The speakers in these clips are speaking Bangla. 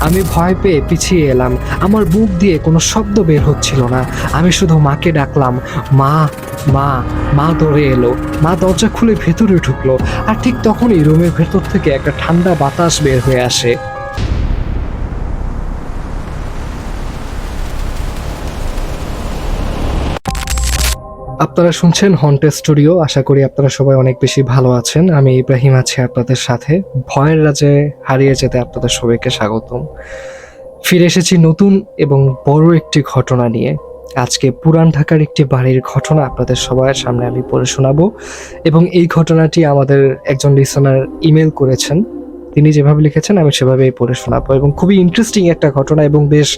আমি ভয় পেয়ে পিছিয়ে এলাম। আমার বুক দিয়ে কোনো শব্দ বের হচ্ছিল না। আমি শুধু মাকে ডাকলাম, মা, মা। মা দৌড়ে এলো। মা দরজা খুলে ভেতরে ঢুকলো। আর ঠিক তখনই রুমের ভেতর থেকে একটা ঠান্ডা বাতাস বের হয়ে আসে। আপনারা শুনছেন হন্টেড স্টুডিও। আশা করি আপনারা সবাই অনেক বেশি ভালো আছেন। আমি ইব্রাহিম আছি আপনাদের সাথে। ভয়ের রাজ্যে হারিয়ে যেতে আপনাদের সবাইকে স্বাগতম। ফিরে এসেছি নতুন এবং বড় একটি ঘটনা নিয়ে। আজকে পুরান ঢাকার একটি বাড়ির ঘটনা আপনাদের সবার সামনে আমি পড়ে শোনাবো, এবং এই ঘটনাটি আমাদের একজন লিসনার ইমেল করেছেন। তিনি যেভাবে লিখেছেন আমি সেভাবেই পড়ে শোনাবো, এবং খুবই ইন্টারেস্টিং একটা ঘটনা এবং বেশ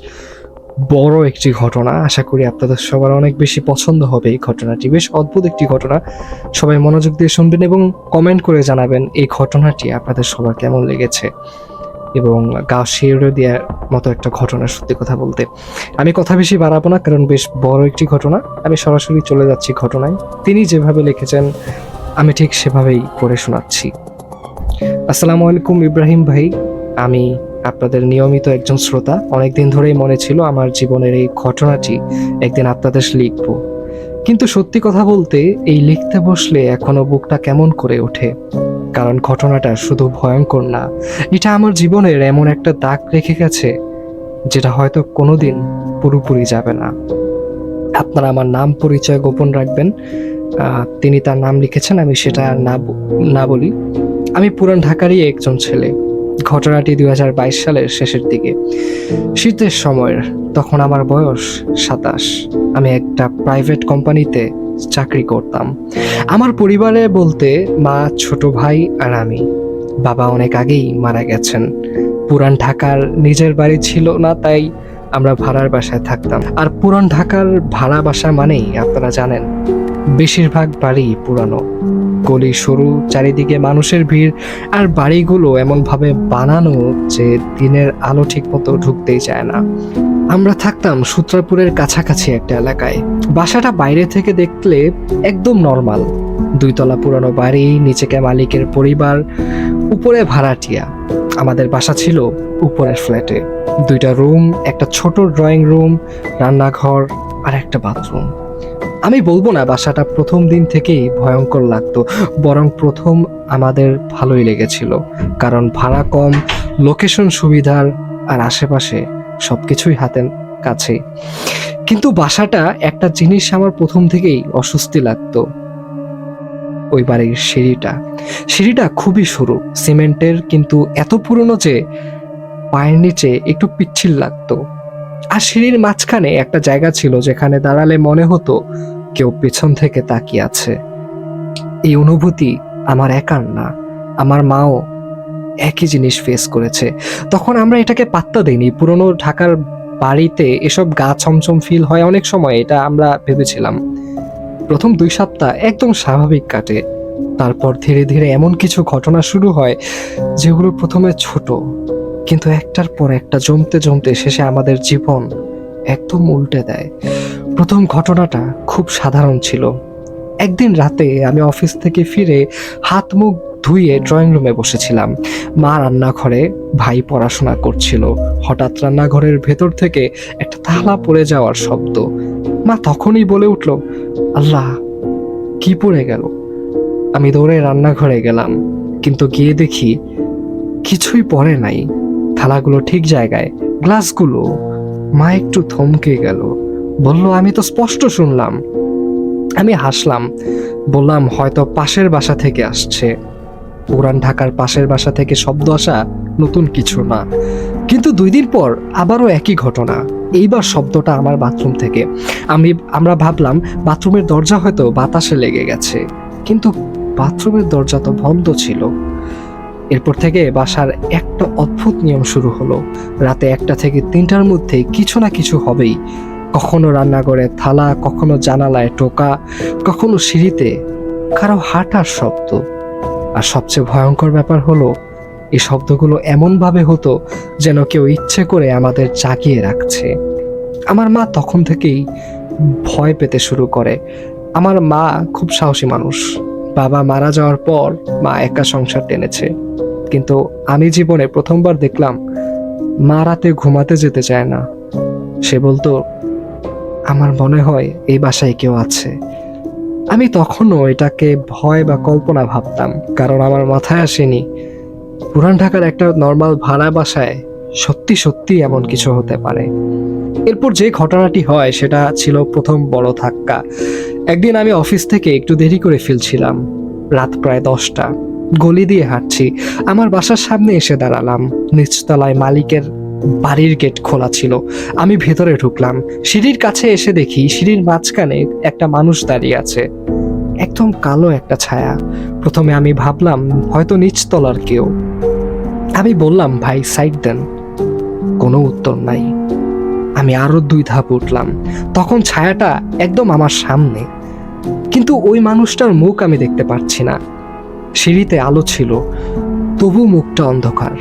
বড় একটি ঘটনা। আশা করি আপনাদের সবার অনেক বেশি পছন্দ হবে এই ঘটনাটি। বেশ অদ্ভুত একটি ঘটনা। সবাই মনোযোগ দিয়ে শুনবেন এবং কমেন্ট করে জানাবেন এই ঘটনাটি আপনাদের সবার কেমন লেগেছে, এবং গা শিউরে দেওয়ার মতো একটা ঘটনা। সত্যি কথা বলতে আমি কথা বেশি বাড়াবো না, কারণ বেশ বড় একটি ঘটনা। আমি সরাসরি চলে যাচ্ছি ঘটনায়। তিনি যেভাবে লিখেছেন আমি ঠিক সেভাবেই পড়ে শোনাচ্ছি। আসসালামু আলাইকুম ইব্রাহিম ভাই, আমি আপনাদের নিয়মিত একজন শ্রোতা। অনেকদিন ধরেই মনে ছিল আমার জীবনের এই ঘটনাটি একদিন আপনাদের লিখবো, কিন্তু সত্যি কথা বলতে এই লিখতে বসলে এখনো বুকটা কেমন করে ওঠে। কারণ ঘটনাটা শুধু ভয়ঙ্কর না, এটা আমার জীবনের এমন একটা দাগ রেখে গেছে যেটা হয়তো কোনোদিন পুরোপুরি যাবে না। আপনারা আমার নাম পরিচয় গোপন রাখবেন। তিনি তার নাম লিখেছেন, আমি সেটা আর না বলি। আমি পুরান ঢাকারই একজন ছেলে। ঘটনাটি 2022 সালের শেষের দিকে, শীতের সময়ের। তখন আমার বয়স 27। আমি একটা প্রাইভেট কোম্পানিতে চাকরি করতাম। আমার পরিবারে বলতে মা, ছোট ভাই আর আমি। বাবা অনেক আগেই মারা গেছেন। পুরান ঢাকার নিজের বাড়ি ছিল না, তাই আমরা ভাড়ার বাসায় থাকতাম। আর পুরান ঢাকার ভাড়া বাসা মানেই আপনারা জানেন, বেশিরভাগ বাড়ি পুরানো, গলি সরু, চারিদিকে মানুষের ভিড়, আর বাড়িগুলো এমনভাবে বানানো যে দিনের আলো ঠিক মতো ঢুকতেই চায় না। আমরা থাকতাম সূত্রাপুরের কাছাকাছি একটা এলাকায়। বাসাটা বাইরে থেকে দেখলে একদম নর্মাল। 2 তলা পুরানো বাড়ি, নিচেকে মালিকের পরিবার, উপরে ভাড়াটিয়া। আমাদের বাসা ছিল উপরের ফ্ল্যাটে। 2টা রুম, একটা ছোট ড্রয়িং রুম, রান্নাঘর আর একটা বাথরুম। আমি বলবো না বাসাটা প্রথম দিন থেকেই ভয়ঙ্কর লাগতো, বরং প্রথম আমাদের ভালোই লেগেছিল। কারণ ভাড়া কম, লোকেশন সুবিধার, আর আশেপাশে সবকিছুই হাতের কাছে। কিন্তু বাসাটা একটা জিনিস আমার প্রথম থেকেই অস্বস্তি লাগতো। ওই বাড়ির সিঁড়িটা খুবই সরু, সিমেন্টের, কিন্তু এত পুরনো যে পায়ের নিচে একটু পিচ্ছিল লাগতো। আর সিঁড়ির মাঝখানে একটা জায়গা ছিল যেখানে দাঁড়ালে মনে হতো কেউ পেছন থেকে তাকিয়ে আছে। এই অনুভূতি আমার একার না, আমার মাও একই জিনিস ফেস করেছে। তখন আমরা এটাকে পাত্তা দিইনি। পুরনো ঢাকার বাড়িতে এসব গা ছমছম ফিল হয় অনেক সময়, এটা আমরা ভেবেছিলাম। প্রথম 2 সপ্তাহ একদম স্বাভাবিক কাটে। তারপর ধীরে ধীরে এমন কিছু ঘটনা শুরু হয় যেগুলো প্রথমে ছোট, কিন্তু একটার পর একটা জমতে জমতে শেষে আমাদের জীবন একদম উল্টে দেয়। প্রথম ঘটনাটা খুব সাধারণ ছিল। একদিন রাতে আমি অফিস থেকে ফিরে হাত মুখ ধুয়ে ড্রয়িং রুমে বসেছিলাম। মা রান্নাঘরে, ভাই পড়াশোনা করছিল। হঠাৎ রান্নাঘরের ভেতর থেকে একটা থালা পড়ে যাওয়ার শব্দ। মা তখনই বলে উঠল, আল্লাহ, কি পড়ে গেল? আমি দৌড়ে রান্নাঘরে গেলাম, কিন্তু গিয়ে দেখি কিছুই পড়ে নাই। থালাগুলো ঠিক জায়গায়, গ্লাসগুলো। মা একটু থমকে গেল, বলল, আমি তো স্পষ্ট শুনলাম। আমি হাসলাম, বললাম, হয়তো পাশের বাসা থেকে আসছে। পুরান ঢাকার পাশের বাসা থেকে শব্দ আসা নতুন কিছু না। কিন্তু 2 দিন পর আবারও একই ঘটনা। এইবার শব্দটা আমার বাথরুম থেকে। আমরা ভাবলাম বাথরুমের দরজা হয়তো বাতাসে লেগে গেছে, কিন্তু বাথরুমের দরজা তো বন্ধ ছিল। এরপর থেকে বাসার একটা অদ্ভুত নিয়ম শুরু হলো। রাতে 1টা থেকে 3টার মধ্যে কিছু না কিছু হবেই। কখনো রান্নাঘরে থালা, কখনো জানালায় টোকা, কখনো সিঁড়িতে কারো হাঁটার শব্দ। আর সবচেয়ে ভয়ঙ্কর ব্যাপার হলো, এই শব্দগুলো এমনভাবে হতো যেন কেউ ইচ্ছে করে আমাদের জাগিয়ে রাখছে। আমার মা তখন থেকেই ভয় পেতে শুরু করে। আমার মা খুব সাহসী মানুষ। বাবা মারা যাওয়ার পর মা একা সংসার টেনেছে। কিন্তু আমি জীবনে প্রথমবার দেখলাম মা রাতে ঘুমাতে যেতে চায় না। সে বলতো, আমার মনে হয় এই বাসায় কেউ আছে। আমি তখনও এটাকে ভয় বা কল্পনা ভাবতাম, কারণ আমার মাথায় আসেনি পুরান ঢাকার একটা নর্মাল ভাড়া বাসায় সত্যি সত্যি এমন কিছু হতে পারে। এরপর যে ঘটনাটি হয় সেটা ছিল প্রথম বড় ধাক্কা। একদিন আমি অফিস থেকে একটু দেরি করে ফিরছিলাম। রাত প্রায় 10টা। গলি দিয়ে হাঁটছি। আমার বাসার সামনে এসে দাঁড়ালাম। নিচতলায় মালিকের বাড়ির গেট খোলা ছিল। আমি ভেতরে ঢুকলাম। সিঁড়ির কাছে এসে দেখি সিঁড়ির মাঝখানে একটা মানুষ দাঁড়িয়ে আছে, একদম কালো একটা ছায়া। প্রথমে আমি ভাবলাম হয়তো নিচতলার কেউ। আমি বললাম, ভাই সাইড দেন। কোনো উত্তর নাই। আমি আরো 2 ধাপ উঠলাম। তখন ছায়াটা একদম আমার সামনে, কিন্তু ওই মানুষটার মুখ আমি দেখতে পাচ্ছি না। সিঁড়িতে আলো ছিল, তবু মুখটা অন্ধকার,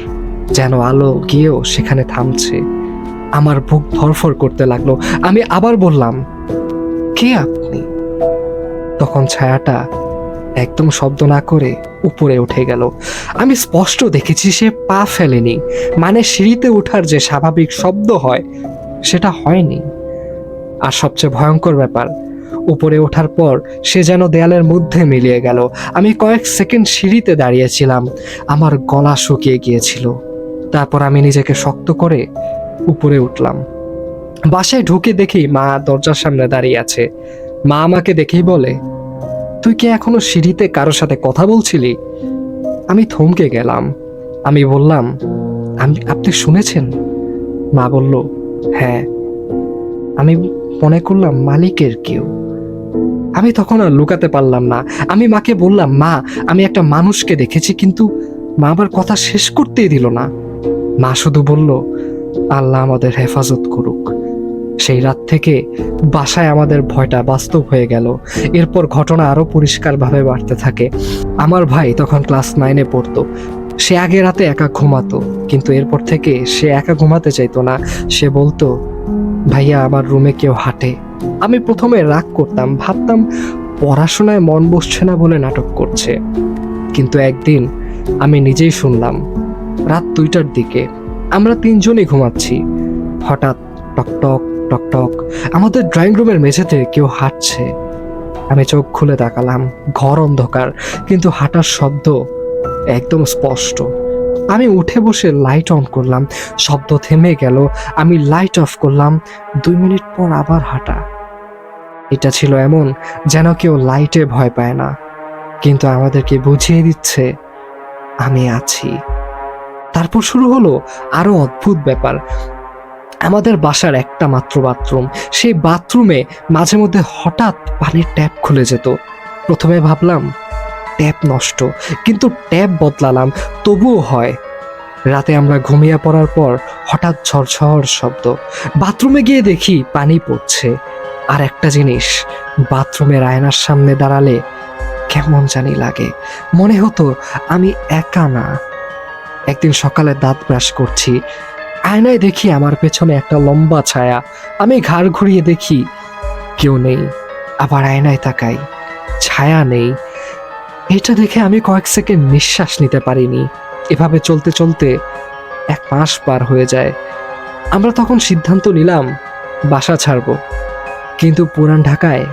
যেন আলো গিয়েও সেখানে থামছে। আমার বুক ধরফর করতে লাগলো। আমি আবার বললাম, কে আপনি? তখন ছায়াটা একদম শব্দ না করে উপরে উঠে গেল। আমি স্পষ্ট দেখেছি সে পা ফেলেনি, মানে সিঁড়িতে ওঠার যে স্বাভাবিক শব্দ হয় সেটা হয়নি। আর সবচেয়ে ভয়ঙ্কর ব্যাপার, উপরে ওঠার পর সে যেন দেয়ালের মধ্যে মিলিয়ে গেল। আমি কয়েক সেকেন্ড সিঁড়িতে দাঁড়িয়েছিলাম, আমার গলা শুকিয়ে গিয়েছিল। তারপর আমি নিজেকে শক্ত করে উপরে উঠলাম। বাসায় ঢুকে দেখি মা দরজার সামনে দাঁড়িয়ে আছে। মা আমাকে দেখেই বলে, তুই কি এখনো সিঁড়িতে কারোর সাথে কথা বলছিলি? আমি থমকে গেলাম। আমি বললাম, আপনি শুনেছেন? মা বলল, হ্যাঁ। আমি মনে করলাম মালিকের কেউ। আমি তখন আর লুকাতে পারলাম না। আমি মাকে বললাম, মা, আমি একটা মানুষকে দেখেছি। কিন্তু মা আবার কথা শেষ করতেই দিল না। মা শুধু বলল, আল্লাহ আমাদের হেফাজত করুক। সেই রাত থেকে বাসায় আমাদের ভয়টা বাস্তব হয়ে গেল। এরপর ঘটনা আরো পরিষ্কারভাবে বাড়তে থাকে। আমার ভাই তখন ক্লাস 9-এ পড়তো। সে আগে রাতে একা ঘুমাতো, কিন্তু এরপর থেকে সে একা ঘুমাতে চাইতো না। সে বলতো, ভাইয়া, আমার রুমে কেউ হাঁটে। আমি প্রথমে রাগ করতাম, ভাবতাম পড়াশোনায় মন বসছে না বলে নাটক করছে। কিন্তু একদিন আমি নিজেই শুনলাম, রাত 2টার দিকে আমরা 3জনই ঘুমাচ্ছি। হঠাৎ টকটক টকটক আমাদের ড্রয়িং রুমের মেঝেতে কেউ হাঁটছে। আমি চোখ খুলে তাকালাম। ঘর অন্ধকার, কিন্তু হাঁটার শব্দ একদম স্পষ্ট। আমি উঠে বসে লাইট অন করলাম। শব্দ থেমে গেল। আমি লাইট অফ করলাম। 2 মিনিট পর আবার হাঁটা। এটা ছিল এমন যেন কেউ লাইটে ভয় পায় না, কিন্তু আমাদেরকে বুঝিয়ে দিচ্ছে আমি আছি। তারপর শুরু হলো আরো অদ্ভুত ব্যাপার। আমাদের বাসার একটা মাত্র বাথরুম। সেই বাথরুমে মাঝে মধ্যে হঠাৎ পানির ট্যাপ খুলে যেত। প্রথমে ভাবলাম ট্যাপ নষ্ট, কিন্তু ট্যাপ বদলালাম, তবুও হয়। রাতে আমরা ঘুমিয়ে পড়ার পর হঠাৎ ঝরঝর শব্দ। বাথরুমে গিয়ে দেখি পানি পড়ছে। আর একটা জিনিস, বাথরুমের আয়নার সামনে দাঁড়ালে কেমন জানি লাগে, মনে হতো আমি একা না। একদিন সকালে দাঁত ব্রাশ করছি, আয়নায় দেখি আমার পেছনে একটা লম্বা ছায়া। আমি ঘাড় ঘুরিয়ে দেখি কেউ নেই। আবার আয়নায় তাকাই, ছায়া নেই। এটা দেখে আমি কয়েক সেকেন্ড নিঃশ্বাস নিতে পারিনি। এভাবে চলতে চলতে 1 মাস পার হয়ে যায়। আমরা তখন সিদ্ধান্ত নিলাম বাসা ছাড়ব, কিন্তু পুরান ঢাকায়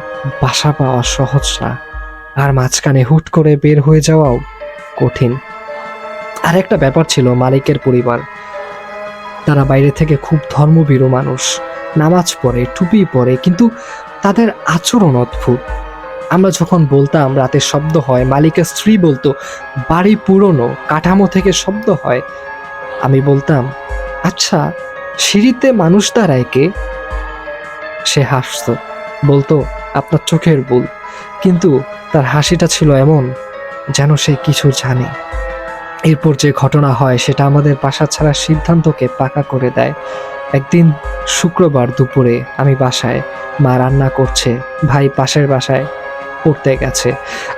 বাসা পাওয়া সহজ না, আর মাঝখানে হুট করে বের হয়ে যাওয়াও কঠিন। আর একটা ব্যাপার ছিল, মালিকের পরিবার, তারা বাইরে থেকে খুব ধর্মভীরু মানুষ, নামাজ পড়ে, টুপি পরে, কিন্তু তাদের আচরণ অদ্ভুত। আমরা যখন বলতাম রাতে শব্দ হয়, মালিকের স্ত্রী বলতো বাড়ি পুরনো, কাঠামো থেকে শব্দ হয়। আমি বলতাম, আচ্ছা, সিঁড়িতে মানুষ দাঁড়ায় কে? সে হাসতো, বলতো আপনার চোখের ভুল। কিন্তু তার হাসিটা ছিল এমন যেন সে কিছু জানে। এরপর যে ঘটনা হয় সেটা আমাদের বাসা ছাড়ার সিদ্ধান্তকে পাকা করে দেয়। একদিন শুক্রবার দুপুরে আমি বাসায়, মা রান্না করছে, ভাই পাশের বাসায় পড়তে গেছে।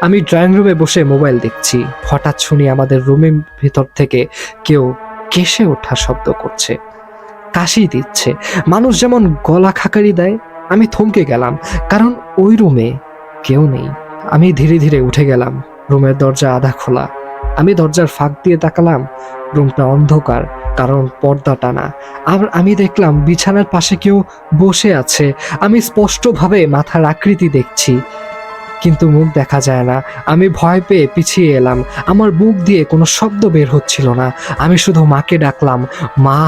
আমি ড্রয়িং রুমে বসে মোবাইল দেখছি। হঠাৎ শুনি আমাদের রুমের ভিতর থেকে কেউ কেশে ওঠা শব্দ করছে, কাশি দিচ্ছে, মানুষ যেমন গলা খাকারি দেয়। আমি থমকে গেলাম, কারণ ওই রুমে কেউ নেই। আমি ধীরে ধীরে উঠে গেলাম। রুমের দরজা আধা খোলা। আমি দরজার ফাঁক দিয়ে তাকালাম। রুমটা অন্ধকার, কারণ পর্দা টানা। আর আমি দেখলাম বিছানার পাশে কেউ বসে আছে। আমি স্পষ্টভাবে মাথার আকৃতি দেখছি, কিন্তু মুখ দেখা যায় না। আমি ভয় পেয়ে পিছিয়ে এলাম। আমার বুক দিয়ে কোনো শব্দ বের হচ্ছিল না। আমি শুধু মাকে ডাকলাম, মা,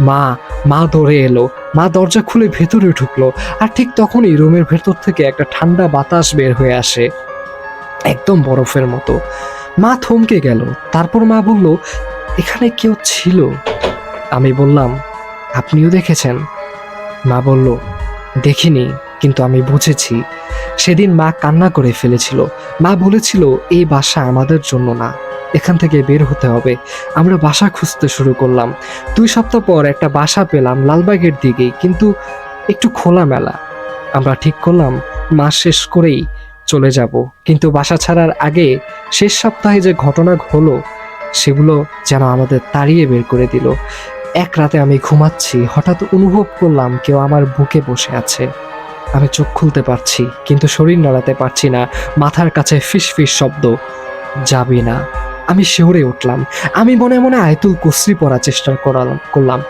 মা। মা দৌড়ে এলো। মা দরজা খুলে ভেতরে ঢুকলো। আর ঠিক তখনই রুমের ভেতর থেকে একটা ঠান্ডা বাতাস বের হয়ে আসে, একদম বরফের মতো। মা থমকে গেল। তারপর মা বলল, এখানে কেউ ছিল। আমি বললাম, আপনিও দেখেছেন? মা বলল, দেখিনি, কিন্তু আমি বুঝেছি। সেদিন মা কান্না করে ফেলেছিল। মা বলেছিল, এই বাসা আমাদের জন্য না, এখান থেকে বের হতে হবে। আমরা বাসা খুঁজতে শুরু করলাম। 2 সপ্তাহ পর একটা বাসা পেলাম লালবাগের দিকেই, কিন্তু একটু খোলামেলা। আমরা ঠিক করলাম মাস শেষ করেই চলে যাব। কিন্তু বাসা ছাড়ার আগে শেষ সপ্তাহে যে ঘটনা হলো সেগুলো যেন আমাদের তাড়িয়ে বের করে দিল। এক রাতে আমি ঘুমাচ্ছি, হঠাৎ অনুভব করলাম কেউ আমার বুকে বসে আছে। আমি চোখ খুলতে পারছি, কিন্তু শরীর নাড়াতে পারছি না। মাথার কাছে ফিস ফিস শব্দ, যাবি না। আমি শিউরে উঠলাম। আমি মনে মনে আয়াতুল কুরসি পড়ার চেষ্টা করলাম।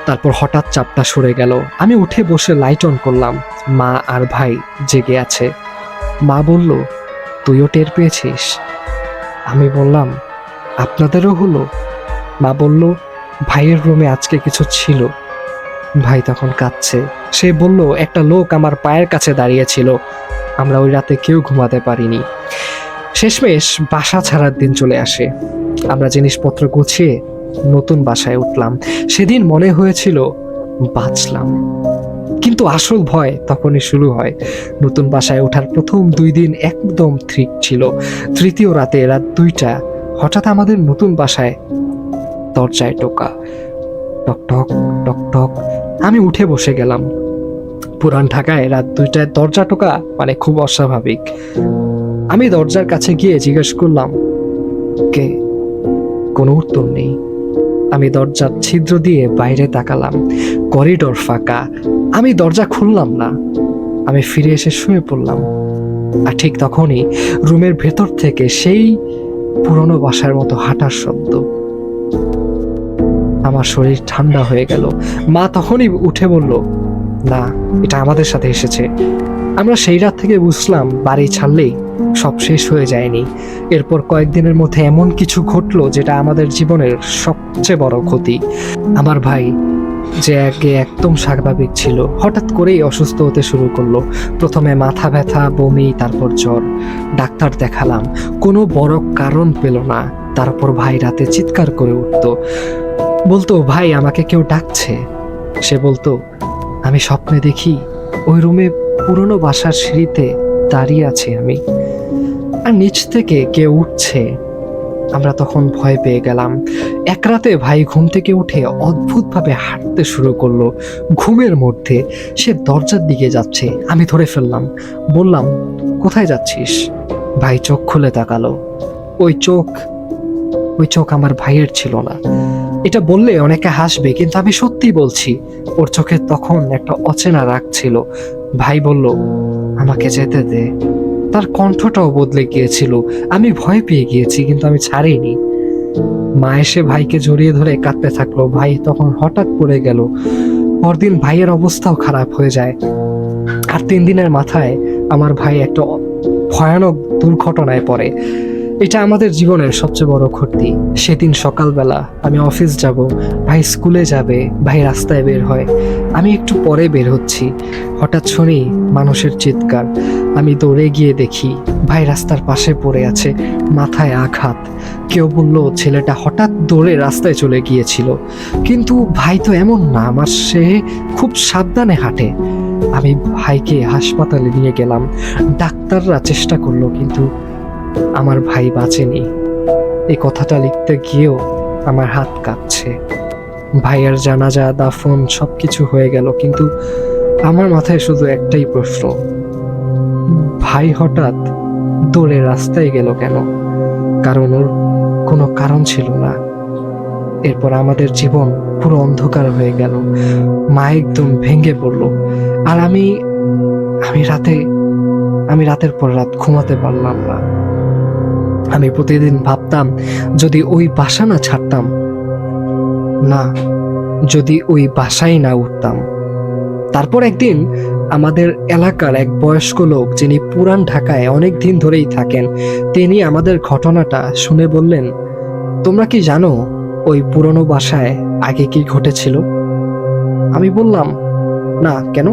তারপর হঠাৎ চাপটা সরে গেল। আমি উঠে বসে লাইট অন করলাম। মা আর ভাই জেগে আছে। মা বলল, তুইও টের পেয়েছিস? আমি বললাম, আপনাদেরও হলো? মা বলল, ভাইয়ের রুমে আজকে কিছু ছিল। ভাই তখন কাঁদছে। সে বলল, একটা লোক আমার পায়ের কাছে দাঁড়িয়েছিল। আমরা ওই রাতে কেউ ঘুমাতে পারিনি। শেষমেশ বাসা ছাড়ার দিন চলে আসে। আমরা জিনিসপত্র গুছিয়ে নতুন বাসায় উঠলাম। সেদিন মনে হয়েছিল বাঁচলাম, কিন্তু আসল ভয় তখনই শুরু হয়। নতুন বাসায় ওঠার প্রথম 2 দিন একদম ঠিক ছিল। তৃতীয় রাতে রাত 2টা হঠাৎ আমাদের নতুন বাসায় দরজায় টোকা, টক টক টক টক। আমি উঠে বসে গেলাম। পুরান ঢাকায় রাত 2টায় দরজা টোকা মানে খুব অস্বাভাবিক। আমি দরজার কাছে গিয়ে জিজ্ঞেস করলাম, কে? কোনো উত্তর নেই। আমি দরজার ছিদ্র দিয়ে বাইরে তাকালাম। করিডোর ফাঁকা। আমি দরজা খুললাম না। আমি ফিরে এসে শুয়ে পড়লাম। আর ঠিক তখনই রুমের ভেতর থেকে সেই পুরনো বাসার মতো হাঁটার শব্দ। আমার শরীর ঠান্ডা হয়ে গেল। মা তখনই উঠে বলল, না, এটা আমাদের সাথে এসেছে। আমরা সেই রাত থেকে বুঝলাম বাড়ি ছাড়লেই সব শেষ হয়ে যায়নি। এরপর কয়েকদিনের মধ্যে এমন কিছু ঘটলো যেটা আমাদের জীবনের সবচেয়ে বড় ক্ষতি। আমার ভাই, যে আগে একদম স্বাভাবিক ছিল, হঠাৎ করেই অসুস্থ হতে শুরু করলো। প্রথমে মাথা ব্যথা, বমি, তারপর জ্বর। ডাক্তার দেখালাম, কোনো বড় কারণ পেল না। তারপর ভাই রাতে চিৎকার করে উঠতো, বলতো, ভাই আমাকে কেউ ডাকছে। সে বলতো, আমি স্বপ্নে দেখি ওই রুমে পুরনো বাসার সিঁড়িতে দাঁড়িয়ে আছি আমি, আর নিচ থেকে কেউ উঠছে। আমরা তখন ভয় পেয়ে গেলাম। এক রাতে ভাই ঘুম থেকে উঠে অদ্ভুতভাবে হাঁটতে শুরু করলো। ঘুমের মধ্যে সে দরজার দিকে যাচ্ছে। আমি ধরে ফেললাম, বললাম, কোথায় যাচ্ছিস? ভাই চোখ খুলে তাকালো। ওই চোখ আমার ভাইয়ের ছিল না। এটা বললে অনেকে হাসবে, কিন্তু আমি সত্যি বলছি, ওর চোখে তখন একটা অচেনা রাগ ছিল। ভাই বলল, আমাকে যেতে দে। তার কণ্ঠটাও বদলে গিয়েছিল। আমি ভয় পেয়ে গিয়েছি, কিন্তু আমি ছাড়িনি। মা এসে ভাইকে জড়িয়ে ধরে কাঁদতে থাকলো। ভাই তখন হঠাৎ পড়ে গেল। পরদিন ভাইয়ের অবস্থাও খারাপ হয়ে যায়। আর 3 দিনের মাথায় আমার ভাই একটা ভয়ানক দুর্ঘটনায় পড়ে। এটা আমাদের জীবনের সবচেয়ে বড় ক্ষতি। সেদিন সকালবেলা আমি অফিস যাব, ভাই স্কুলে যাবে, ভাই রাস্তায় বের হয়। আমি একটু পরে বের হচ্ছি, হঠাৎ শুনি মানুষের চিৎকার। আমি দৌড়ে গিয়ে দেখি ভাই রাস্তার পাশে পড়ে আছে, মাথায় আঘাত। কেউ বলল ছেলেটা হঠাৎ দৌড়ে রাস্তায় চলে গিয়েছিল, কিন্তু ভাই তো এমন না, আমার সে খুব সাবধানে হাঁটে। আমি ভাইকে হাসপাতালে নিয়ে গেলাম। ডাক্তাররা চেষ্টা করলো, কিন্তু আমার ভাই বাঁচেনি। এই কথাটা লিখতে গিয়েও আমার হাত কাঁপছে। ভাইয়ের জানাজা, দাফন সবকিছু হয়ে গেল, কিন্তু আমার মাথায় শুধু একটাই প্রশ্ন, ভাই হঠাৎ দৌড়ে রাস্তায় গেল কেন? কারণ ওর কোনো কারণ ছিল না। এরপর আমাদের জীবন পুরো অন্ধকার হয়ে গেল। মা একদম ভেঙে পড়লো। আর আমি রাতের পর রাত ঘুমাতে পারলাম না। আমি প্রতিদিন ভাবতাম, যদি ওই বাসা না ছাড়তাম, না, যদি ওই বাসায় না উঠতাম। তারপর একদিন আমাদের এলাকার এক বয়স্ক লোক, যিনি পুরান ঢাকায় অনেক দিন ধরেই থাকেন, তিনি আমাদের ঘটনাটা শুনে বললেন, তোমরা কি জানো ওই পুরনো বাসায় আগে কি ঘটেছিল? আমি বললাম, না, কেন?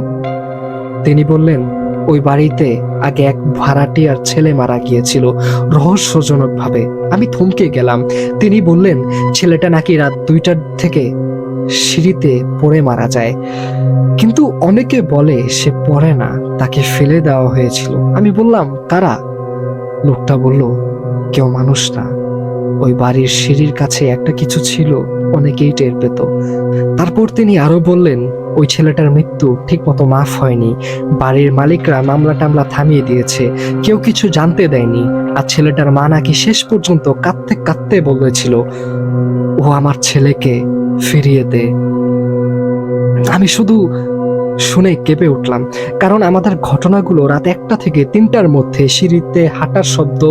তিনি বললেন, ওই বাড়িতে আগে এক ভাড়াটিয়ার ছেলে মারা গিয়েছিল রহস্যজনকভাবে। আমি থমকে গেলাম। তিনি বললেন, ছেলেটা নাকি রাত 2টার থেকে সিঁড়িতে পড়ে মারা যায়, কিন্তু অনেকে বলে সে পড়ে না, তাকে ফেলে দেওয়া হয়েছিল। আমি বললাম, কারা? লোকটা বলল, কেউ মানুষ না, ওই বাড়ির সিঁড়ির কাছে একটা কিছু ছিল, অনেকেই টের পেত। তারপর তিনি আরো বললেন, ওই ছেলেটার মৃত্যু ঠিক মতো মাফ হয়নি, বাড়ির মালিকরা মামলা টামলা থামিয়ে দিয়েছে, কেউ কিছু জানতে দেয়নি। আর ছেলেটার মা নাকি শেষ পর্যন্ত কাঁদতে কাঁদতে বলেছিল, ও আমার ছেলেকে ফিরিয়ে দে। আমি শুধু শুনে কেঁপে উঠলাম, কারণ আমাদের ঘটনাগুলো রাত 1টা থেকে 3টার মধ্যে, সিঁড়িতে হাঁটার শব্দ,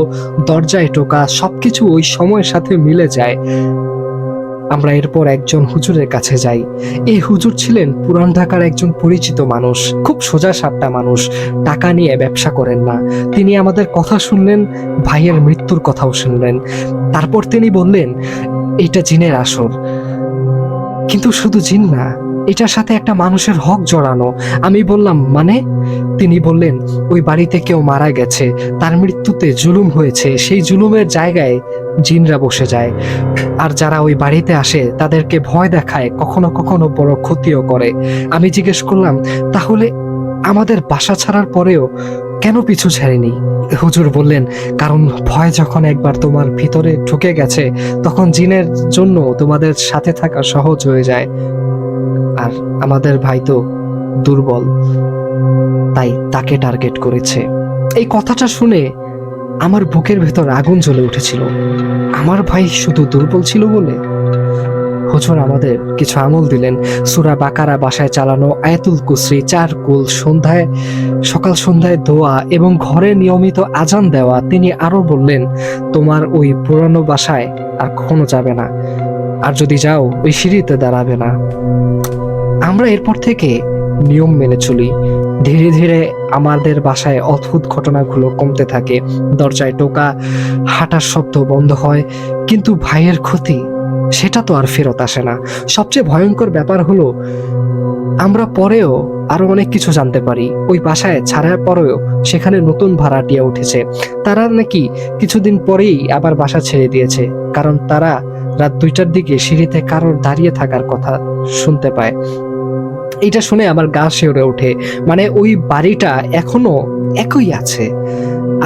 দরজায় টোকা, সবকিছু ওই সময়ের সাথে মিলে যায়। আমরা এরপর একজন হুজুরের কাছে যাই। এই হুজুর ছিলেন পুরান ঢাকার একজন পরিচিত মানুষ, খুব সোজা সাপটা মানুষ, টাকা নিয়ে ব্যবসা করেন না। তিনি আমাদের কথা শুনলেন, ভাইয়ের মৃত্যুর কথাও শুনলেন। তারপর তিনি বললেন, এটা জিনের আসর, কিন্তু শুধু জিন না, এটার সাথে একটা মানুষের হক জড়ানো। আমি বললাম, মানে? তিনি বললেন, ওই বাড়িতে কেউ মারা গেছে, তার মৃত্যুতে জুলুম হয়েছে, সেই জুলুমের জায়গায় জিনরা বসে যায়। আর যারা ওই বাড়িতে আসে তাদেরকে ভয় দেখায়, কখনো কখনো বড় ক্ষতিও করে। আমি জিজ্ঞেস করলাম, তাহলে আমাদের বাসা ছাড়ার পরেও কেন পিছু ছাড়েনি? হুজুর বললেন, কারণ ভয় যখন একবার তোমার ভিতরে ঢুকে গেছে, তখন জিনের জন্য তোমাদের সাথে থাকা সহজ হয়ে যায়। আর আমাদের ভাই তো দুর্বল, তাই তাকে টার্গেট করেছে। এই কথাটা শুনে আমার বুকের ভেতর আগুন জ্বলে উঠেছিল। আমার ভাই শুধু দুর্বল ছিল বলে? হুজুর আমাদের কিছু আমল দিলেন, সূরা বাকারা বাসায় চালানো, আয়াতুল কুরসি, 4 কুল, সকাল সন্ধ্যায় দোয়া এবং ঘরে নিয়মিত আজান দেওয়া। তিনি আরো বললেন, তোমার ওই পুরানো বাসায় আর কখনো যাবে না, আর যদি যাও ওই সিঁড়িতে দাঁড়াবে না। আমরা এরপর থেকে নিয়ম মেনে চলি। ধীরে ধীরে আমাদের বাসায় অদ্ভুত ঘটনাগুলো কমতে থাকে, দরজায় টোকা, হাঁটার শব্দ বন্ধ হয়, কিন্তু ভাইয়ের ক্ষতি সেটা তো আর ফেরত আসে না। সবচেয়ে ভয়ঙ্কর ব্যাপার হলো, আমরা পরেও আরো অনেক কিছু জানতে পারি। ওই বাসায় ছাড়ার পরেও সেখানে নতুন ভাড়াটিয়া উঠেছে। তারা নাকি কিছুদিন পরেই আবার বাসা ছেড়ে দিয়েছে, কারণ তারা রাত 2টার দিকে সিঁড়িতে কারোর দাঁড়িয়ে থাকার কথা শুনতে পায়। এটা শুনে আমার গা শিউরে ওঠে। মানে ওই বাড়িটা এখনো একই আছে,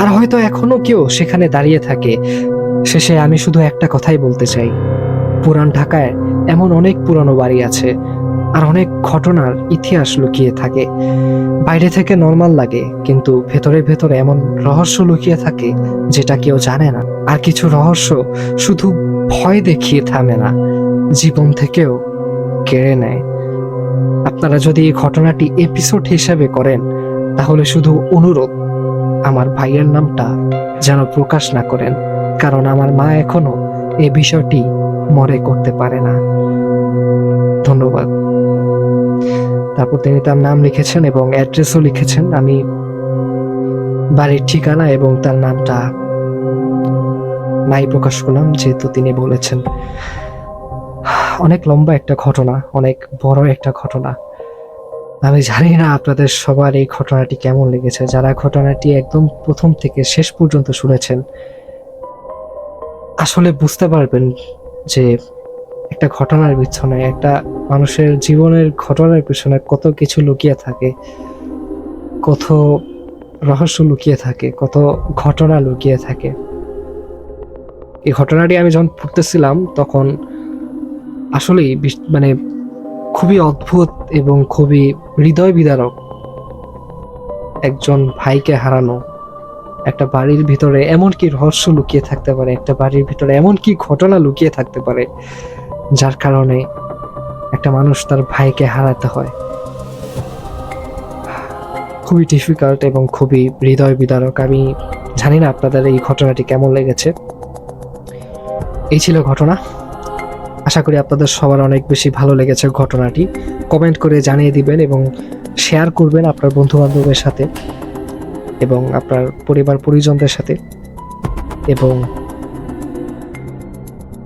আর হয়তো এখনো কেউ সেখানে দাঁড়িয়ে থাকে। শেষে আমি শুধু একটা কথাই বলতে চাই, পুরান ঢাকায় এমন অনেক পুরানো বাড়ি আছে, আর অনেক ঘটনার ইতিহাস লুকিয়ে থাকে। বাইরে থেকে নর্মাল লাগে, কিন্তু ভেতরে ভেতরে এমন রহস্য লুকিয়ে থাকে যেটা কেউ জানে না। আর কিছু রহস্য শুধু ভয় দেখিয়ে থামে না, জীবন থেকেও কেড়ে নেয়। আপনারা যদি এই ঘটনাটি এপিসোড হিসেবে করেন, তাহলে শুধু অনুরোধ, আমার ভাইয়ের নামটা যেন প্রকাশ না করেন, কারণ আমার মা এখনো এই বিষয়টি মনে করতে পারে না। ধন্যবাদ। তারপর তিনি তার নাম লিখেছেন এবং অ্যাড্রেসও লিখেছেন। আমি বাড়ির ঠিকানা এবং তার নামটা নাই প্রকাশ করলাম, যেহেতু তিনি বলেছেন। অনেক লম্বা একটা ঘটনা, অনেক বড় একটা ঘটনা। আমি জানি না আপনাদের সবার এই ঘটনাটি কেমন লেগেছে। যারা ঘটনাটি একদম প্রথম থেকে শেষ পর্যন্ত শুনেছেন, আসলে বুঝতে পারবেন যে একটা ঘটনার পিছনে, একটা মানুষের জীবনের ঘটনার পিছনে কত কিছু লুকিয়ে থাকে, কত রহস্য লুকিয়ে থাকে, কত ঘটনা লুকিয়ে থাকে। এই ঘটনাটি আমি যখন পড়তেছিলাম তখন আসলেই মানে খুবই অদ্ভুত এবং খুবই হৃদয় বিদারক। একজন ভাইকে হারানো, একটা বাড়ির ভিতরে এমন কি রহস্য লুকিয়ে থাকতে পারে, একটা বাড়ির ভিতরে এমন কি ঘটনা লুকিয়ে থাকতে পারে যার কারণে একটা মানুষ তার ভাইকে হারাতে হয়। খুবই ডিফিকাল্ট এবং খুবই হৃদয় বিদারক। আমি জানি না আপনাদের এই ঘটনাটি কেমন লেগেছে। এই ছিল ঘটনা। আশা করি আপনাদের সবার অনেক বেশি ভালো লেগেছে ঘটনাটি। কমেন্ট করে জানিয়ে দিবেন এবং শেয়ার করবেন আপনার বন্ধু-বান্ধবের সাথে এবং আপনার পরিবার পরিজনদের সাথে। এবং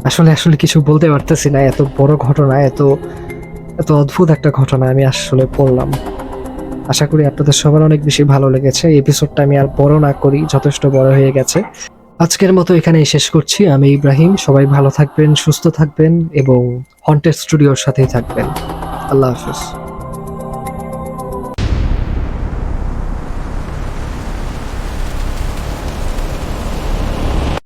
আসলে কিছু বলতে পারতেছি না, এত বড় ঘটনা, এত এত অদ্ভুত একটা ঘটনা আমি আসলে পড়লাম। আশা করি আপনাদের সবার অনেক বেশি ভালো লেগেছে। এই এপিসোডটা আমি আর বড় না করি, যথেষ্ট বড় হয়ে গেছে। আজকের মতো এখানেই শেষ করছি। আমি ইব্রাহিম। সবাই ভালো থাকবেন, সুস্থ থাকবেন এবং হন্টেড স্টুডিওর সাথেই থাকবেন। আল্লাহ হাফেজ।